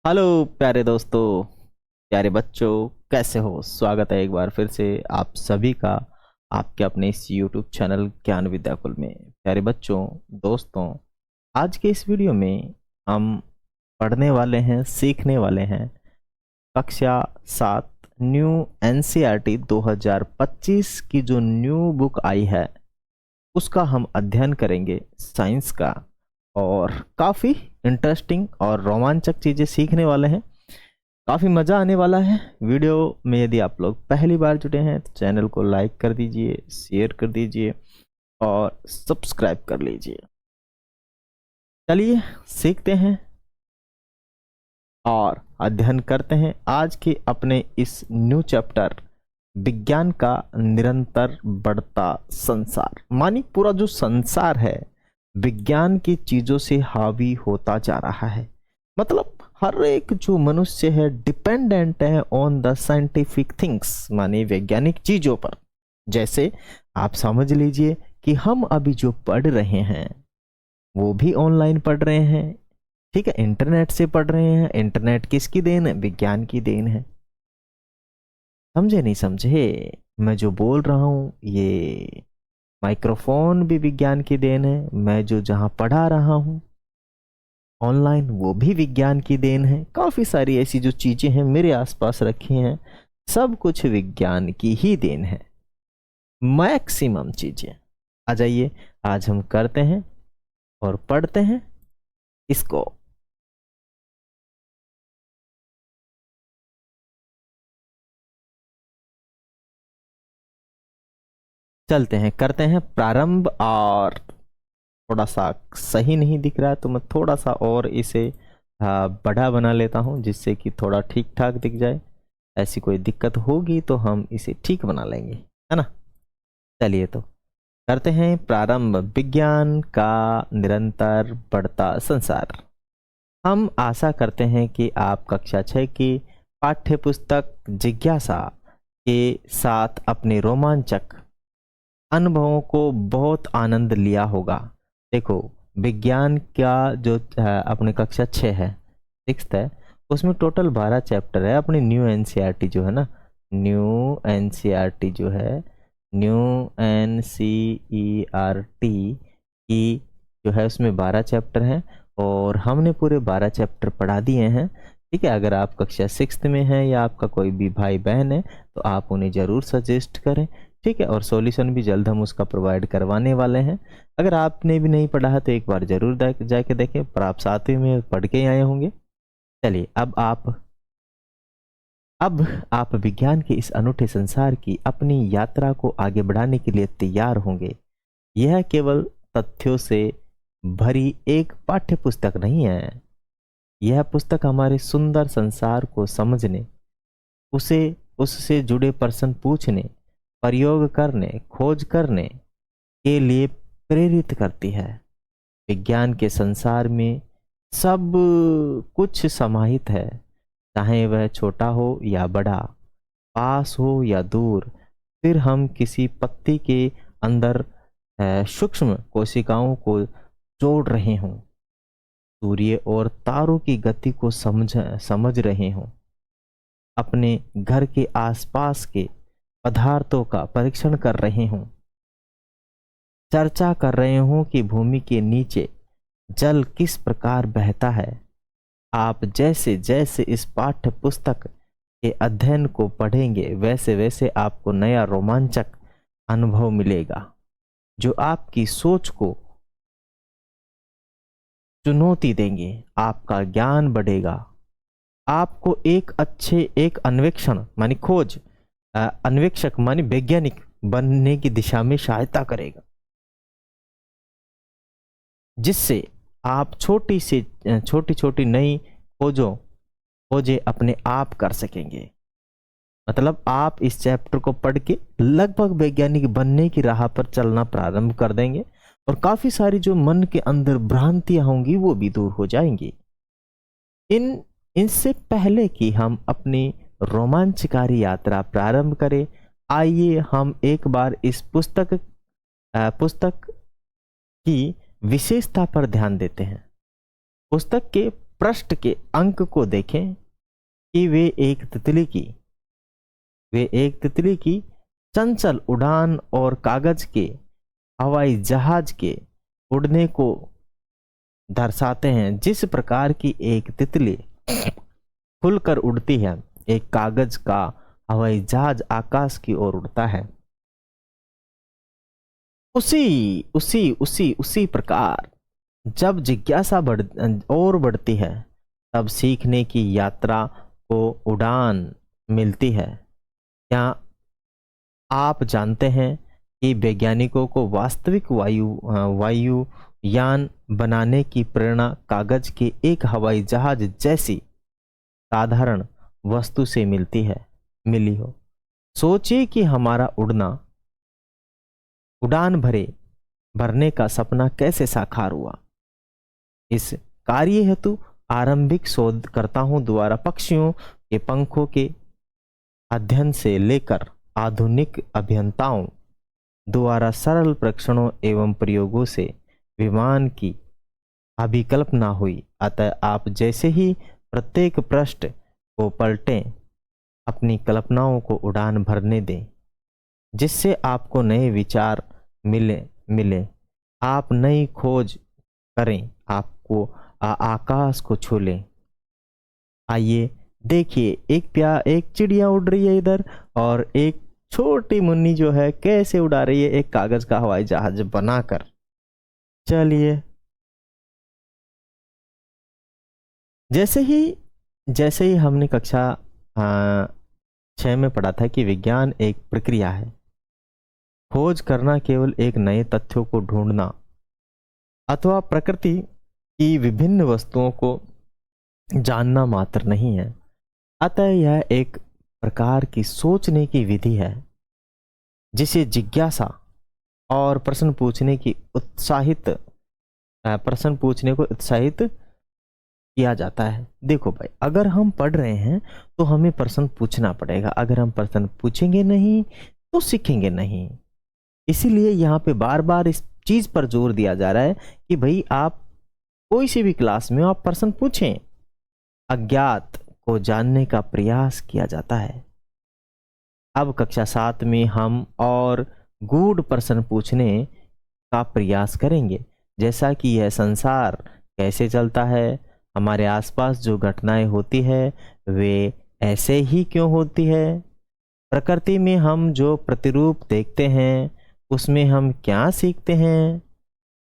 Hello प्यारे दोस्तों, प्यारे बच्चों, कैसे हो। स्वागत है एक बार फिर से आप सभी का आपके अपने इस YouTube चैनल ज्ञान विद्याकुल में। प्यारे बच्चों, दोस्तों, आज के इस वीडियो में हम पढ़ने वाले हैं, सीखने वाले हैं कक्षा 7 न्यू NCERT 2025 की जो न्यू बुक आई है उसका हम अध्ययन करेंगे, साइंस का। और काफ़ी इंटरेस्टिंग और रोमांचक चीज़ें सीखने वाले हैं। काफ़ी मज़ा आने वाला है वीडियो में। यदि आप लोग पहली बार जुड़े हैं तो चैनल को लाइक कर दीजिए, शेयर कर दीजिए और सब्सक्राइब कर लीजिए। चलिए सीखते हैं और अध्ययन करते हैं आज के अपने इस न्यू चैप्टर, विज्ञान का निरंतर बढ़ता संसार। मानी पूरा जो संसार है विज्ञान की चीजों से हावी होता जा रहा है। मतलब हर एक जो मनुष्य है डिपेंडेंट है ऑन द साइंटिफिक थिंग्स, माने वैज्ञानिक चीजों पर। जैसे आप समझ लीजिए कि हम अभी जो पढ़ रहे हैं वो भी ऑनलाइन पढ़ रहे हैं, ठीक है, इंटरनेट से पढ़ रहे हैं। इंटरनेट किसकी देन है? विज्ञान की देन है। समझे नहीं समझे? मैं जो बोल रहा हूं ये माइक्रोफोन भी विज्ञान की देन है। मैं जो जहां पढ़ा रहा हूं ऑनलाइन वो भी विज्ञान की देन है। काफी सारी ऐसी जो चीजें हैं मेरे आसपास रखी हैं, सब कुछ विज्ञान की ही देन है, मैक्सिमम चीजें। आ जाइए आज हम करते हैं और पढ़ते हैं इसको। चलते हैं, करते हैं प्रारंभ। और थोड़ा सा सही नहीं दिख रहा है तो मैं थोड़ा सा और इसे बड़ा बना लेता हूं जिससे कि थोड़ा ठीक ठाक दिख जाए। ऐसी कोई दिक्कत होगी तो हम इसे ठीक बना लेंगे, है ना। चलिए तो करते हैं प्रारंभ, विज्ञान का निरंतर बढ़ता संसार। हम आशा करते हैं कि आप कक्षा 6 की पाठ्य पुस्तक जिज्ञासा के साथ अपने रोमांचक अनुभवों को बहुत आनंद लिया होगा। देखो, विज्ञान का जो अपने कक्षा 6 है, 6th है, उसमें टोटल 12 चैप्टर है। अपनी न्यू एनसीईआरटी जो है ना, न्यू एनसीईआरटी जो है, न्यू एनसीईआरटी की जो है उसमें 12 चैप्टर हैं और हमने पूरे 12 चैप्टर पढ़ा दिए हैं। ठीक है, अगर आप कक्षा 6th में हैं या आपका कोई भी भाई बहन है तो आप उन्हें ज़रूर सजेस्ट करें। ठीक है, और सॉल्यूशन भी जल्द हम उसका प्रोवाइड करवाने वाले हैं। अगर आपने भी नहीं पढ़ा है तो एक बार जरूर जाके देखें, पर आप 7वीं में पढ़ के ही आए होंगे। चलिए अब आप विज्ञान के इस अनूठे संसार की अपनी यात्रा को आगे बढ़ाने के लिए तैयार होंगे। यह केवल तथ्यों से भरी एक पाठ्य पुस्तक नहीं है। यह पुस्तक हमारे सुंदर संसार को समझने, उसे उससे जुड़े प्रश्न पूछने, प्रयोग करने, खोज करने के लिए प्रेरित करती है। विज्ञान के संसार में सब कुछ समाहित है, चाहे वह छोटा हो या बड़ा, पास हो या दूर। फिर हम किसी पत्ती के अंदर सूक्ष्म कोशिकाओं को जोड़ रहे हों, सूर्य और तारों की गति को समझ रहे हों, अपने घर के आसपास के पदार्थों का परीक्षण कर रहे हों, चर्चा कर रहे हों कि भूमि के नीचे जल किस प्रकार बहता है। आप जैसे जैसे इस पाठ्य पुस्तक के अध्ययन को पढ़ेंगे वैसे वैसे आपको नया रोमांचक अनुभव मिलेगा जो आपकी सोच को चुनौती देंगे। आपका ज्ञान बढ़ेगा, आपको एक अन्वेषण मानी खोज अन्वेषक मानी वैज्ञानिक बनने की दिशा में सहायता करेगा, जिससे आप छोटी छोटी नई खोजें अपने आप कर सकेंगे। मतलब आप इस चैप्टर को पढ़ के लगभग वैज्ञानिक बनने की राह पर चलना प्रारंभ कर देंगे और काफी सारी जो मन के अंदर भ्रांतियां होंगी वो भी दूर हो जाएंगी। इनसे पहले कि हम अपनी रोमांचकारी यात्रा प्रारंभ करें, आइए हम एक बार इस पुस्तक की विशेषता पर ध्यान देते हैं। पुस्तक के पृष्ठ के अंक को देखें कि वे एक तितली की चंचल उड़ान और कागज के हवाई जहाज के उड़ने को दर्शाते हैं। जिस प्रकार की एक तितली खुलकर उड़ती है, एक कागज का हवाई जहाज आकाश की ओर उड़ता है, उसी प्रकार जब जिज्ञासा बढ़ती है, तब सीखने की यात्रा को उड़ान मिलती है। क्या आप जानते हैं कि वैज्ञानिकों को वास्तविक वायुयान बनाने की प्रेरणा कागज के एक हवाई जहाज जैसी साधारण वस्तु से मिली हो। सोचिए कि हमारा उड़ान भरने का सपना कैसे साकार हुआ। इस कार्य हेतु आरंभिक शोधकर्ताओं द्वारा पक्षियों के पंखों के अध्ययन से लेकर आधुनिक अभियंताओं द्वारा सरल परीक्षणों एवं प्रयोगों से विमान की अभिकल्पना हुई। अतः आप जैसे ही प्रत्येक पृष्ठ को पलटें, अपनी कल्पनाओं को उड़ान भरने दें, जिससे आपको नए विचार मिले। आप नई खोज करें, आपको आकाश को छू लें। आइए देखिए, एक चिड़िया उड़ रही है इधर, और एक छोटी मुन्नी जो है कैसे उड़ा रही है एक कागज का हवाई जहाज बनाकर। चलिए, जैसे ही हमने कक्षा 6 में पढ़ा था कि विज्ञान एक प्रक्रिया है। खोज करना केवल एक नए तथ्यों को ढूंढना अथवा प्रकृति की विभिन्न वस्तुओं को जानना मात्र नहीं है। अतः यह एक प्रकार की सोचने की विधि है, जिसे जिज्ञासा और प्रश्न पूछने को उत्साहित किया जाता है। देखो भाई, अगर हम पढ़ रहे हैं तो हमें प्रश्न पूछना पड़ेगा। अगर हम प्रश्न पूछेंगे नहीं तो सीखेंगे नहीं। इसीलिए यहाँ पे बार बार इस चीज पर जोर दिया जा रहा है कि भाई आप कोई सी भी क्लास में आप प्रश्न पूछें। अज्ञात को जानने का प्रयास किया जाता है। अब कक्षा 7 में हम और गूढ़ प्रश्न पूछने का प्रयास करेंगे, जैसा कि यह संसार कैसे चलता है, हमारे आसपास जो घटनाएं होती है वे ऐसे ही क्यों होती है, प्रकृति में हम जो प्रतिरूप देखते हैं उसमें हम क्या सीखते हैं।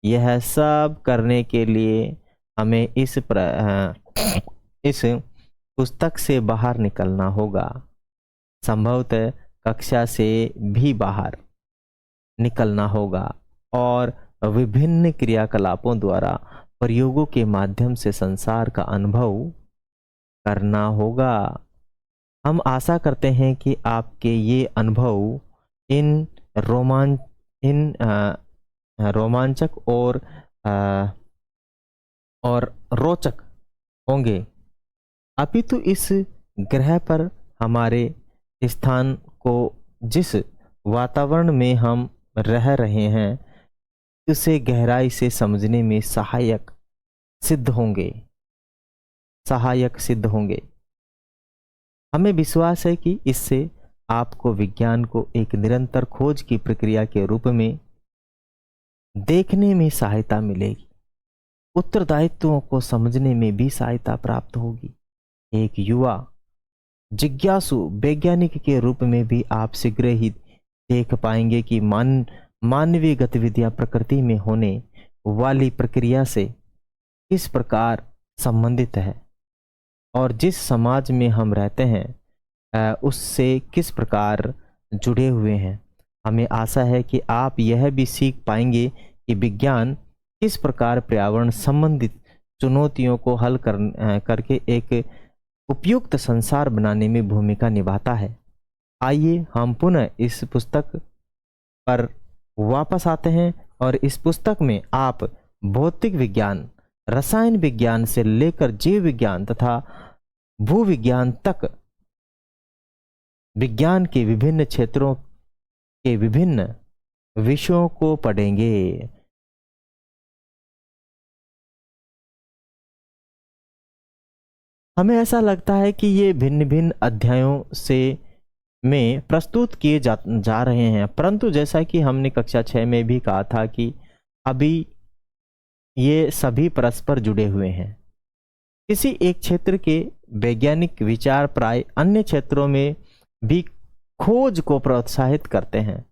यह सब करने के लिए हमें इस पुस्तक से बाहर निकलना होगा, संभवतः कक्षा से भी बाहर निकलना होगा, और विभिन्न क्रियाकलापों द्वारा प्रयोगों के माध्यम से संसार का अनुभव करना होगा। हम आशा करते हैं कि आपके ये अनुभव इन रोमांचक और रोचक होंगे। अपितु इस ग्रह पर हमारे स्थान को जिस वातावरण में हम रह रहे हैं उसे गहराई से समझने में सहायक सिद्ध होंगे। हमें विश्वास है कि इससे आपको विज्ञान को एक निरंतर खोज की प्रक्रिया के रूप में देखने में सहायता मिलेगी। उत्तरदायित्वों को समझने में भी सहायता प्राप्त होगी। एक युवा जिज्ञासु वैज्ञानिक के रूप में भी आप शीघ्र ही देख पाएंगे कि मानवीय गतिविधियां प्रकृति में होने वाली प्रक्रिया से किस प्रकार संबंधित है, और जिस समाज में हम रहते हैं उससे किस प्रकार जुड़े हुए हैं। हमें आशा है कि आप यह भी सीख पाएंगे कि विज्ञान किस प्रकार पर्यावरण संबंधित चुनौतियों को हल करके एक उपयुक्त संसार बनाने में भूमिका निभाता है। आइए हम पुनः इस पुस्तक पर वापस आते हैं, और इस पुस्तक में आप भौतिक विज्ञान, रसायन विज्ञान से लेकर जीव विज्ञान तथा भूविज्ञान तक विज्ञान के विभिन्न क्षेत्रों के विभिन्न विषयों को पढ़ेंगे। हमें ऐसा लगता है कि ये भिन्न भिन्न अध्यायों से में प्रस्तुत किए जा रहे हैं, परंतु जैसा कि हमने कक्षा 6 में भी कहा था कि अभी ये सभी परस्पर जुड़े हुए हैं। किसी एक क्षेत्र के वैज्ञानिक विचार प्राय अन्य क्षेत्रों में भी खोज को प्रोत्साहित करते हैं,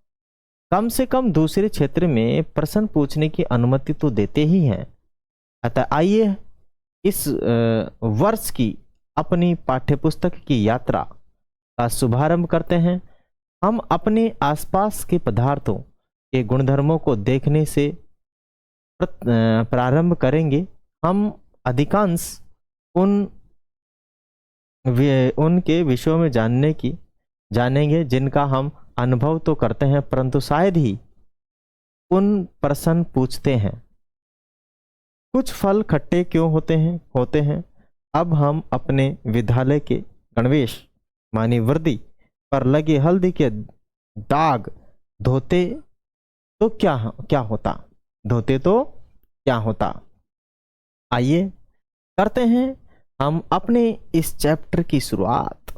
कम से कम दूसरे क्षेत्र में प्रश्न पूछने की अनुमति तो देते ही हैं। अतः आइए इस वर्ष की अपनी पाठ्यपुस्तक की यात्रा का शुभारंभ करते हैं। हम अपने आसपास के पदार्थों के गुणधर्मों को देखने से प्रारंभ करेंगे। हम अधिकांश उनके विषयों में जानेंगे जिनका हम अनुभव तो करते हैं, परंतु शायद ही उन प्रश्न पूछते हैं। कुछ फल खट्टे क्यों होते हैं। अब हम अपने विद्यालय के गणवेश मानी वर्दी पर लगे हल्दी के दाग धोते तो क्या होता। आइए करते हैं हम अपने इस चैप्टर की शुरुआत।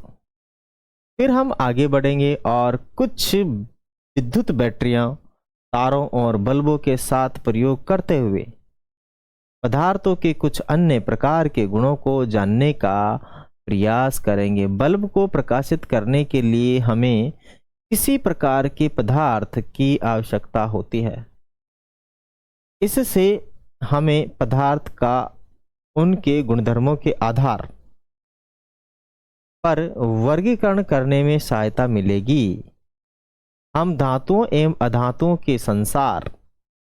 फिर हम आगे बढ़ेंगे और कुछ विद्युत बैटरियां, तारों और बल्बों के साथ प्रयोग करते हुए पदार्थों के कुछ अन्य प्रकार के गुणों को जानने का प्रयास करेंगे। बल्ब को प्रकाशित करने के लिए हमें किसी प्रकार के पदार्थ की आवश्यकता होती है। इससे हमें पदार्थ का उनके गुणधर्मों के आधार पर वर्गीकरण करने में सहायता मिलेगी। हम धातुओं एवं अधातुओं के संसार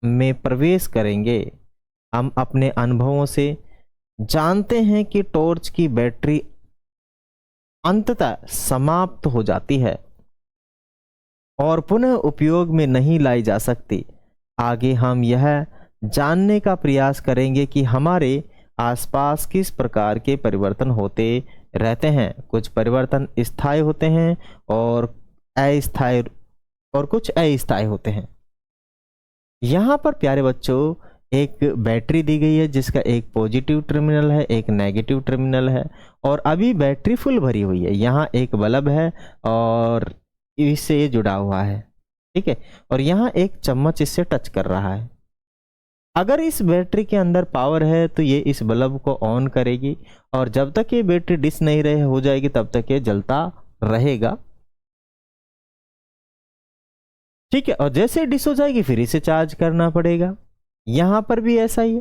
में प्रवेश करेंगे। हम अपने अनुभवों से जानते हैं कि टॉर्च की बैटरी अंततः समाप्त हो जाती है और पुनः उपयोग में नहीं लाई जा सकती। आगे हम यह जानने का प्रयास करेंगे कि हमारे आसपास किस प्रकार के परिवर्तन होते रहते हैं। कुछ परिवर्तन स्थायी होते हैं और कुछ अस्थायी होते हैं। यहाँ पर प्यारे बच्चों एक बैटरी दी गई है जिसका एक पॉजिटिव टर्मिनल है, एक नेगेटिव टर्मिनल है और अभी बैटरी फुल भरी हुई है। यहाँ एक बल्ब है और इससे जुड़ा हुआ है, ठीक है, और यहाँ एक चम्मच इससे टच कर रहा है। अगर इस बैटरी के अंदर पावर है तो ये इस बल्ब को ऑन करेगी और जब तक ये बैटरी डिस नहीं रहे हो जाएगी तब तक ये जलता रहेगा, ठीक है। और जैसे डिस हो जाएगी फिर इसे चार्ज करना पड़ेगा। यहां पर भी ऐसा ही है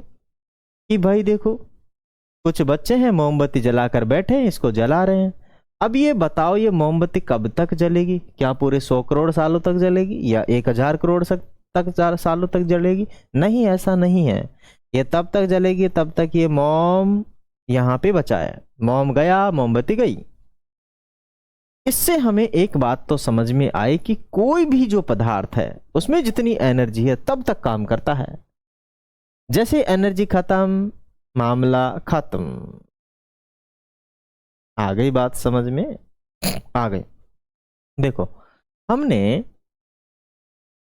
कि भाई देखो कुछ बच्चे हैं मोमबत्ती जलाकर बैठे हैं, इसको जला रहे हैं। अब ये बताओ ये मोमबत्ती कब तक जलेगी? क्या पूरे 100 करोड़ सालों तक जलेगी या 1000 करोड़ सालों तक जलेगी? नहीं, ऐसा नहीं है। ये तब तक जलेगी तब तक ये मोम यहाँ पे बचा है। मोम गया, मोमबत्ती गई। इससे हमें एक बात तो समझ में आई कि कोई भी जो पदार्थ है उसमें जितनी एनर्जी है तब तक काम करता है। जैसे एनर्जी खत्म, मामला खत्म। आ गई बात समझ में? आ गई। देखो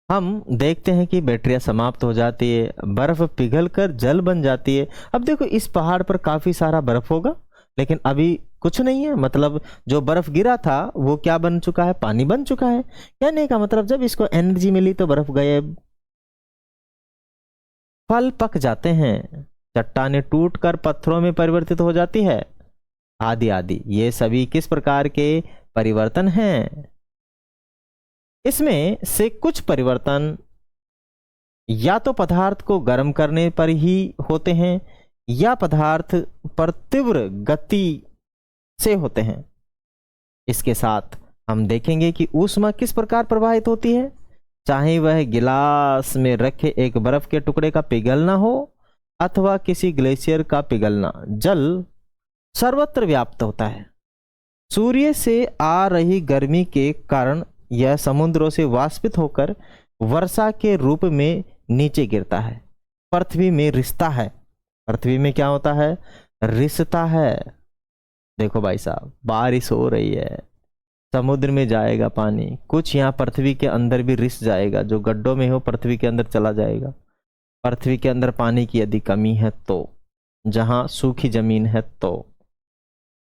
हम देखते हैं कि बैटरियां समाप्त हो जाती है, बर्फ पिघलकर जल बन जाती है। अब देखो इस पहाड़ पर काफी सारा बर्फ होगा लेकिन अभी कुछ नहीं है, मतलब जो बर्फ गिरा था वो क्या बन चुका है? पानी बन चुका है। कहने का मतलब जब इसको एनर्जी मिली तो बर्फ गए। फल पक जाते हैं, चट्टानें टूटकर पत्थरों में परिवर्तित हो जाती है, आदि आदि। ये सभी किस प्रकार के परिवर्तन हैं? इसमें से कुछ परिवर्तन या तो पदार्थ को गर्म करने पर ही होते हैं या पदार्थ पर तीव्र गति से होते हैं। इसके साथ हम देखेंगे कि ऊष्मा किस प्रकार प्रवाहित होती है, चाहे वह गिलास में रखे एक बर्फ के टुकड़े का पिघलना हो अथवा किसी ग्लेशियर का पिघलना। जल सर्वत्र व्याप्त होता है। सूर्य से आ रही गर्मी के कारण यह समुद्रों से वाष्पित होकर वर्षा के रूप में नीचे गिरता है, पृथ्वी में रिसता है। पृथ्वी में क्या होता है? रिसता है। देखो भाई साहब, बारिश हो रही है, समुद्र में जाएगा पानी, कुछ यहाँ पृथ्वी के अंदर भी रिस जाएगा, जो गड्ढों में हो पृथ्वी के अंदर चला जाएगा। पृथ्वी के अंदर पानी की यदि कमी है तो, जहां सूखी जमीन है तो,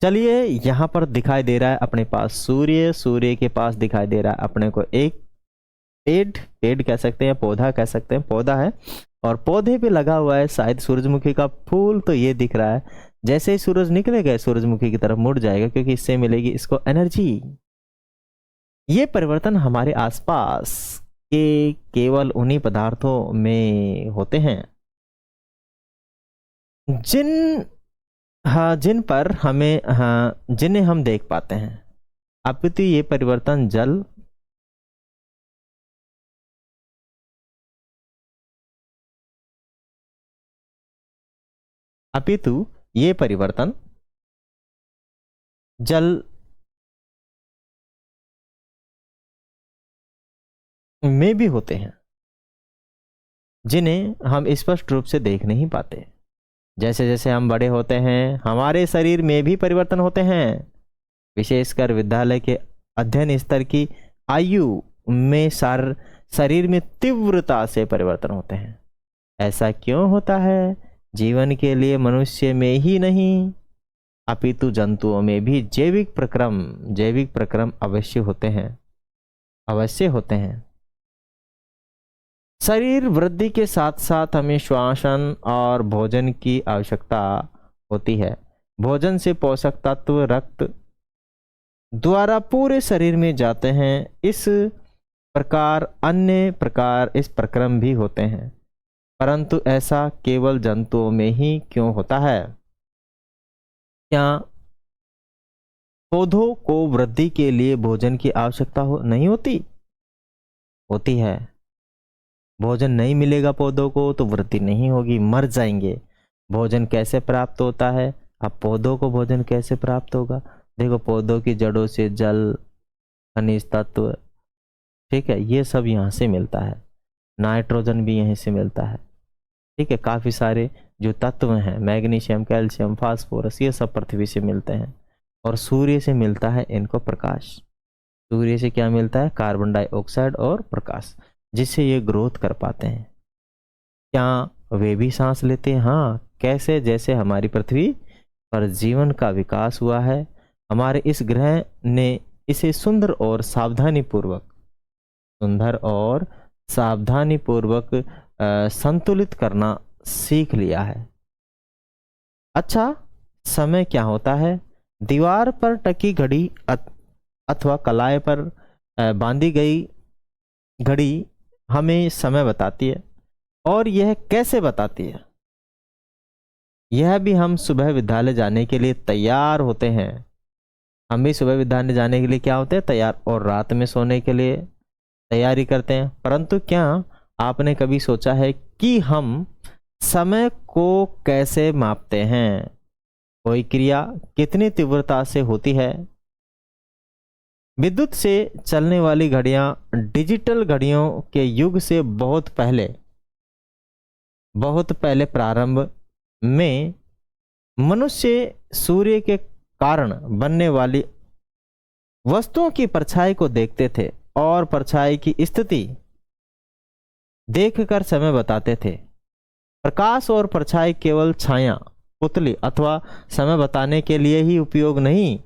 चलिए यहाँ पर दिखाई दे रहा है अपने पास सूर्य, सूर्य के पास दिखाई दे रहा है अपने को एक पेड़ कह सकते हैं, पौधा कह सकते हैं, पौधा है और पौधे पे लगा हुआ है शायद सूरजमुखी का फूल। तो ये दिख रहा है जैसे ही सूरज निकलेगा सूरजमुखी की तरफ मुड़ जाएगा क्योंकि इससे मिलेगी इसको एनर्जी। ये परिवर्तन हमारे आसपास के केवल उन्हीं पदार्थों में होते हैं जिन्हें हम देख पाते हैं। अपितु ये परिवर्तन जल, अपितु ये परिवर्तन जल में भी होते हैं जिन्हें हम स्पष्ट रूप से देख नहीं पाते। जैसे जैसे हम बड़े होते हैं हमारे शरीर में भी परिवर्तन होते हैं, विशेषकर विद्यालय के अध्ययन स्तर की आयु में शरीर में तीव्रता से परिवर्तन होते हैं। ऐसा क्यों होता है? जीवन के लिए मनुष्य में ही नहीं अपितु जंतुओं में भी जैविक प्रक्रम अवश्य होते हैं। शरीर वृद्धि के साथ साथ हमें श्वसन और भोजन की आवश्यकता होती है। भोजन से पोषक तत्व रक्त द्वारा पूरे शरीर में जाते हैं। इस प्रक्रम भी होते हैं, परंतु ऐसा केवल जंतुओं में ही क्यों होता है? क्या पौधों को वृद्धि के लिए भोजन की आवश्यकता नहीं होती? होती है। भोजन नहीं मिलेगा पौधों को तो वृद्धि नहीं होगी, मर जाएंगे। भोजन कैसे प्राप्त होता है? अब पौधों को भोजन कैसे प्राप्त होगा? देखो, पौधों की जड़ों से जल, खनिज तत्व, ठीक है, ये सब यहाँ से मिलता है। नाइट्रोजन भी यहीं से मिलता है, ठीक है। काफ़ी सारे जो तत्व हैं, मैग्नीशियम, कैल्शियम, फास्फोरस, ये सब पृथ्वी से मिलते हैं। और सूर्य से मिलता है इनको प्रकाश। सूर्य से क्या मिलता है? कार्बन डाइऑक्साइड और प्रकाश, जिससे ये ग्रोथ कर पाते हैं। क्या वे भी सांस लेते हैं? हाँ। कैसे? जैसे हमारी पृथ्वी पर जीवन का विकास हुआ है, हमारे इस ग्रह ने इसे सुंदर और सावधानीपूर्वक संतुलित करना सीख लिया है। अच्छा, समय क्या होता है? दीवार पर टकी घड़ी अथवा कलाई पर बांधी गई घड़ी हमें समय बताती है। और यह कैसे बताती है? यह भी हम सुबह विद्यालय जाने के लिए तैयार होते हैं। हम भी सुबह विद्यालय जाने के लिए क्या होते हैं? तैयार। और रात में सोने के लिए तैयारी करते हैं। परंतु क्या आपने कभी सोचा है कि हम समय को कैसे मापते हैं? कोई क्रिया कितनी तीव्रता से होती है? विद्युत से चलने वाली घड़ियां डिजिटल घड़ियों के युग से बहुत पहले प्रारंभ में मनुष्य सूर्य के कारण बनने वाली वस्तुओं की परछाई को देखते थे और परछाई की स्थिति देखकर समय बताते थे। प्रकाश और परछाई केवल छाया, पुतली अथवा समय बताने के लिए ही उपयोग नहीं,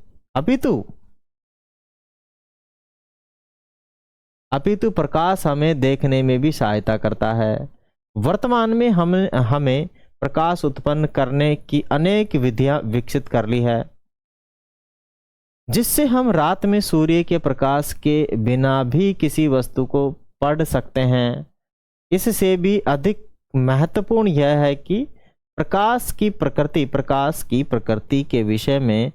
अपितु प्रकाश हमें देखने में भी सहायता करता है। वर्तमान में हमें प्रकाश उत्पन्न करने की अनेक विधियां विकसित कर ली है, जिससे हम रात में सूर्य के प्रकाश के बिना भी किसी वस्तु को पढ़ सकते हैं। इससे भी अधिक महत्वपूर्ण यह है कि प्रकाश की प्रकृति के विषय में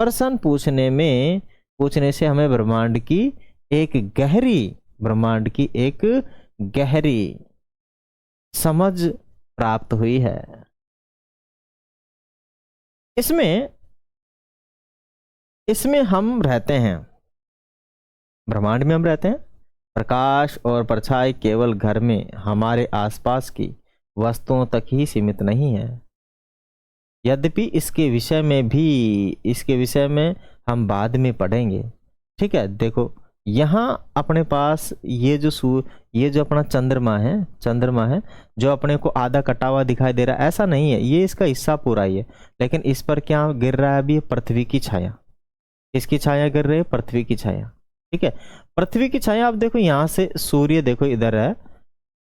प्रश्न पूछने से हमें ब्रह्मांड की एक गहरी समझ प्राप्त हुई है। इसमें हम रहते हैं, ब्रह्मांड में हम रहते हैं। प्रकाश और परछाई केवल घर में हमारे आसपास की वस्तुओं तक ही सीमित नहीं है। यद्यपि इसके विषय में हम बाद में पढ़ेंगे, ठीक है। देखो, यहाँ अपने पास ये जो अपना चंद्रमा है जो अपने को आधा कटा हुआ दिखाई दे रहा है, ऐसा नहीं है, ये इसका हिस्सा पूरा ही है। लेकिन इस पर क्या गिर रहा है अभी? पृथ्वी की छाया। किसकी छाया गिर रही है? पृथ्वी की छाया। ठीक है, पृथ्वी की छाया। आप देखो यहाँ से सूर्य देखो इधर है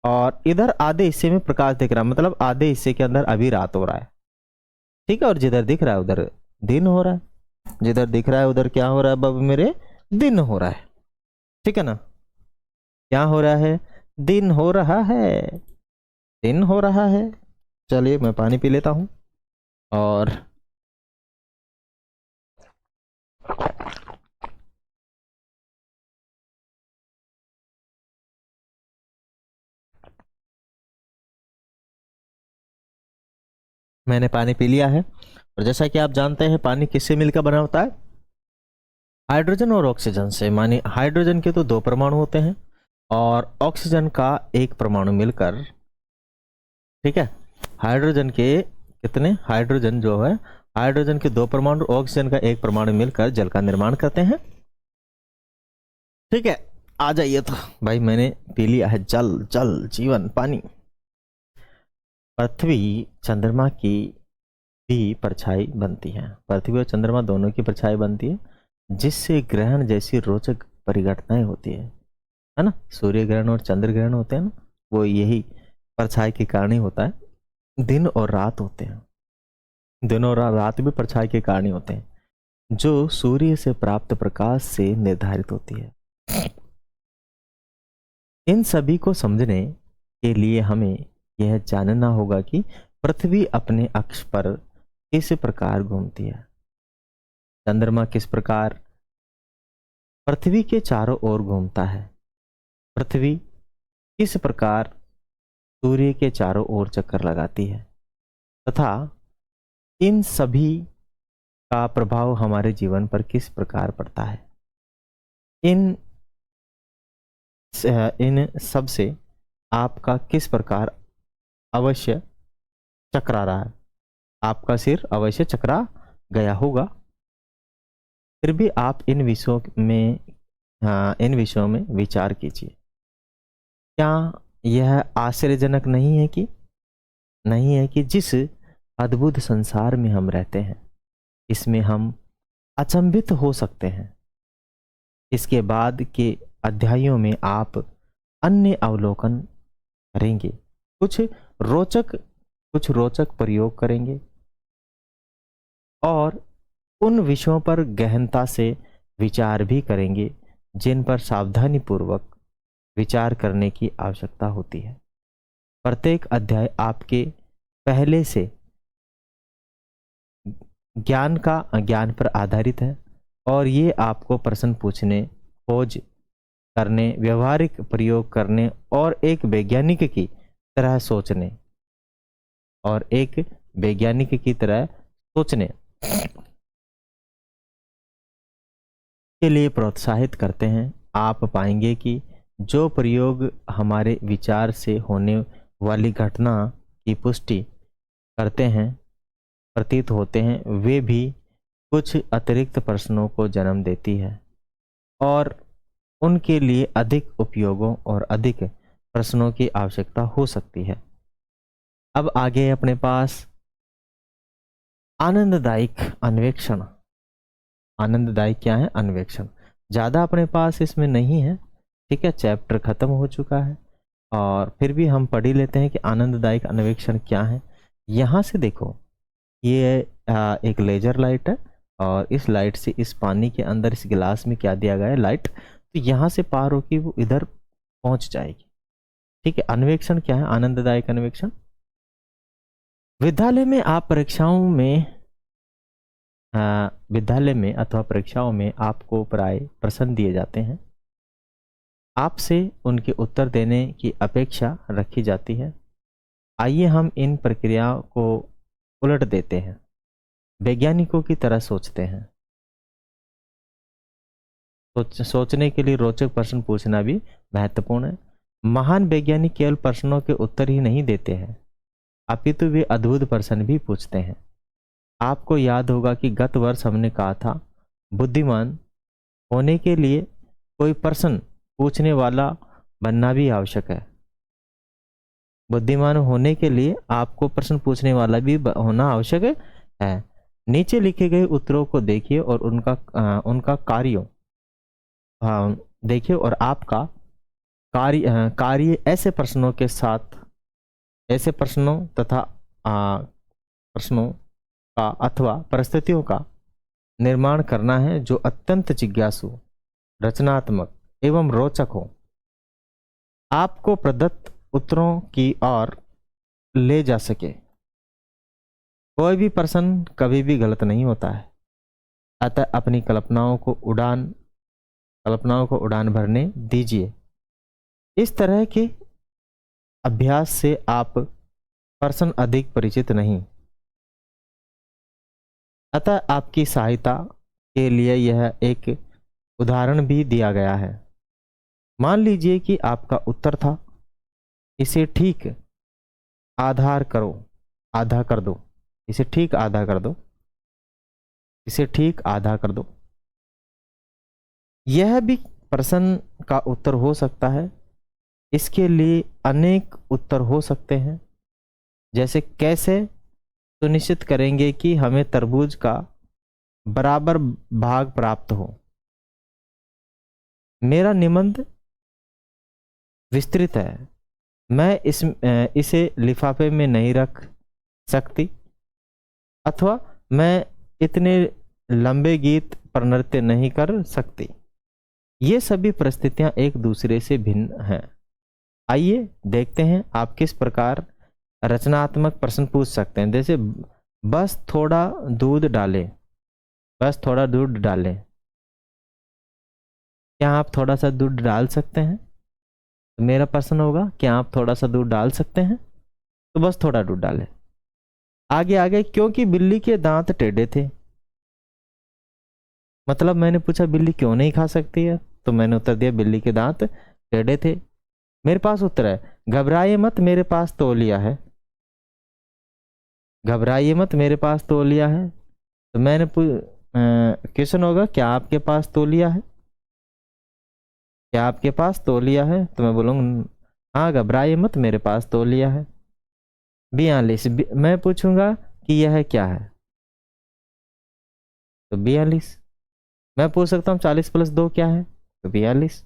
और इधर आधे हिस्से में प्रकाश दिख रहा है, मतलब आधे हिस्से के अंदर अभी रात हो रहा है। ठीक है, और जिधर दिख रहा है उधर दिन हो रहा है, जिधर दिख रहा है उधर क्या हो रहा है बाबू मेरे? दिन हो रहा है। ठीक है ना, क्या हो रहा है? दिन हो रहा है, दिन हो रहा है। चलिए मैं पानी पी लेता हूं। और मैंने पानी पी लिया है। और जैसा कि आप जानते हैं पानी किससे मिलकर बना होता है? हाइड्रोजन और ऑक्सीजन से। मानी हाइड्रोजन के तो 2 परमाणु होते हैं और ऑक्सीजन का 1 परमाणु मिलकर, ठीक है, हाइड्रोजन के कितने? हाइड्रोजन जो है, हाइड्रोजन के 2 परमाणु, ऑक्सीजन का 1 परमाणु मिलकर जल का निर्माण करते हैं। ठीक है, आ जाइए तो भाई, मैंने पी लिया है जल, जल जीवन, पानी। पृथ्वी चंद्रमा की भी परछाई बनती है, पृथ्वी और चंद्रमा दोनों की परछाई बनती है, जिससे ग्रहण जैसी रोचक परिघटनाएं होती है ना। सूर्य ग्रहण और चंद्र ग्रहण होते हैं ना, वो यही परछाई के कारण ही होता है। दिन और रात होते हैं, दिन और रात भी परछाई के कारण ही होते हैं, जो सूर्य से प्राप्त प्रकाश से निर्धारित होती है। इन सभी को समझने के लिए हमें यह जानना होगा कि पृथ्वी अपने अक्ष पर किस प्रकार घूमती है, चंद्रमा किस प्रकार पृथ्वी के चारों ओर घूमता है, पृथ्वी किस प्रकार सूर्य के चारों ओर चक्कर लगाती है, तथा इन सभी का प्रभाव हमारे जीवन पर किस प्रकार पड़ता है। इन इन सब से आपका किस प्रकार अवश्य चकरा रहा है, आपका सिर अवश्य चकरा गया होगा। फिर भी आप इन विषयों में विचार कीजिए। क्या यह आश्चर्यजनक नहीं है कि जिस अद्भुत संसार में हम रहते हैं, इसमें हम अचंभित हो सकते हैं। इसके बाद के अध्यायों में आप अन्य अवलोकन करेंगे, कुछ रोचक प्रयोग करेंगे और उन विषयों पर गहनता से विचार भी करेंगे जिन पर सावधानी पूर्वक विचार करने की आवश्यकता होती है। प्रत्येक अध्याय आपके पहले से ज्ञान पर आधारित है और ये आपको प्रश्न पूछने, खोज करने, व्यवहारिक प्रयोग करने और एक वैज्ञानिक की तरह सोचने के लिए प्रोत्साहित करते हैं। आप पाएंगे कि जो प्रयोग हमारे विचार से होने वाली घटना की पुष्टि करते हैं, प्रतीत होते हैं, वे भी कुछ अतिरिक्त प्रश्नों को जन्म देती है और उनके लिए अधिक उपयोगों और अधिक प्रश्नों की आवश्यकता हो सकती है। अब आगे अपने पास आनंददायक अन्वेषण। आनंददायक क्या है? अन्वेषण। ज़्यादा अपने पास इसमें नहीं है, ठीक है, चैप्टर खत्म हो चुका है और फिर भी हम पढ़ ही लेते हैं कि आनंददायक अन्वेषण क्या है। यहाँ से देखो, ये एक लेजर लाइट है और इस लाइट से इस पानी के अंदर इस गिलास में क्या दिया गया है? लाइट। तो यहाँ से पार होकर वो इधर पहुंच जाएगी। ठीक है, अन्वेषण क्या है? आनंददायक अन्वेषण। विद्यालय में अथवा परीक्षाओं में आपको प्राय प्रश्न दिए जाते हैं, आपसे उनके उत्तर देने की अपेक्षा रखी जाती है। आइए हम इन प्रक्रियाओं को उलट देते हैं, वैज्ञानिकों की तरह सोचते हैं। सोचने के लिए रोचक प्रश्न पूछना भी महत्वपूर्ण है। महान वैज्ञानिक केवल प्रश्नों के उत्तर ही नहीं देते हैं, अपितु वे अद्भुत प्रश्न भी पूछते हैं। आपको याद होगा कि गत वर्ष हमने कहा था, बुद्धिमान होने के लिए कोई प्रश्न पूछने वाला बनना भी आवश्यक है। बुद्धिमान होने के लिए आपको प्रश्न पूछने वाला भी होना आवश्यक है। नीचे लिखे गए उत्तरों को देखिए और उनका कार्यों देखिए और आपका कार्य ऐसे प्रश्नों तथा प्रश्नों का अथवा परिस्थितियों का निर्माण करना है जो अत्यंत जिज्ञासु, रचनात्मक एवं रोचक हो। आपको प्रदत्त उत्तरों की ओर ले जा सके। कोई भी प्रश्न कभी भी गलत नहीं होता है, अतः अपनी कल्पनाओं को उड़ान भरने दीजिए। इस तरह के अभ्यास से आप प्रश्न अधिक परिचित नहीं, अतः आपकी सहायता के लिए यह एक उदाहरण भी दिया गया है। मान लीजिए कि आपका उत्तर था, इसे ठीक आधा कर दो। इसे ठीक आधा कर दो। यह भी प्रश्न का उत्तर हो सकता है। इसके लिए अनेक उत्तर हो सकते हैं, जैसे कैसे सुनिश्चित करेंगे कि हमें तरबूज का बराबर भाग प्राप्त हो। मेरा निबंध विस्तृत है, मैं इसे लिफाफे में नहीं रख सकती, अथवा मैं इतने लंबे गीत पर नृत्य नहीं कर सकती। ये सभी परिस्थितियां एक दूसरे से भिन्न हैं। आइए देखते हैं आप किस प्रकार रचनात्मक प्रश्न पूछ सकते हैं। जैसे बस थोड़ा दूध डालें। क्या आप थोड़ा सा दूध डाल सकते हैं? तो मेरा प्रश्न होगा, क्या आप थोड़ा सा दूध डाल सकते हैं? तो बस थोड़ा दूध डालें। आगे क्योंकि बिल्ली के दांत टेढ़े थे। मतलब मैंने पूछा बिल्ली क्यों नहीं खा सकती है, तो मैंने उत्तर दिया बिल्ली के दांत टेढ़े थे। मेरे पास उत्तर है, घबराइए मत मेरे पास तौलिया है। तो मैंने क्वेश्चन होगा, क्या आपके पास तौलिया है? तो मैं बोलूँगा हाँ, घबराइए मत मेरे पास तौलिया है। 42, मैं पूछूंगा कि यह क्या है, तो 42। मैं पूछ सकता हूँ 40 + 2 क्या है, तो 42।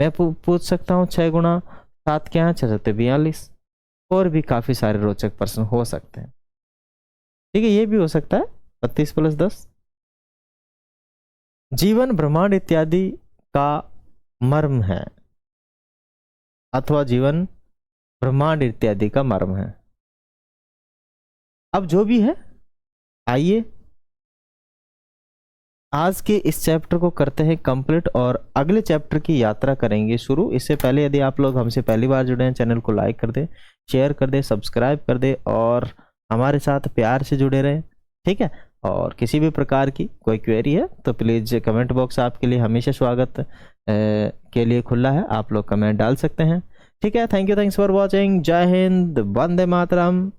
मैं पूछ सकता हूँ 6 × 7 क्या है, 6 × 42। और भी काफी सारे रोचक प्रश्न हो सकते हैं। ठीक है, ये भी हो सकता है 32 + 10। जीवन, ब्रह्मांड इत्यादि का मर्म है, अथवा जीवन ब्रह्मांड इत्यादि का मर्म है। अब जो भी है, आइए आज के इस चैप्टर को करते हैं कंप्लीट और अगले चैप्टर की यात्रा करेंगे शुरू। इससे पहले यदि आप लोग हमसे पहली बार जुड़े हैं, चैनल को लाइक कर दें, शेयर कर दें, सब्सक्राइब कर दें और हमारे साथ प्यार से जुड़े रहें। ठीक है, और किसी भी प्रकार की कोई क्वेरी है तो प्लीज़ कमेंट बॉक्स आपके लिए हमेशा स्वागत के लिए खुला है, आप लोग कमेंट डाल सकते हैं। ठीक है, थैंक्स फॉर वॉचिंग। जय हिंद, वंदे मातरम।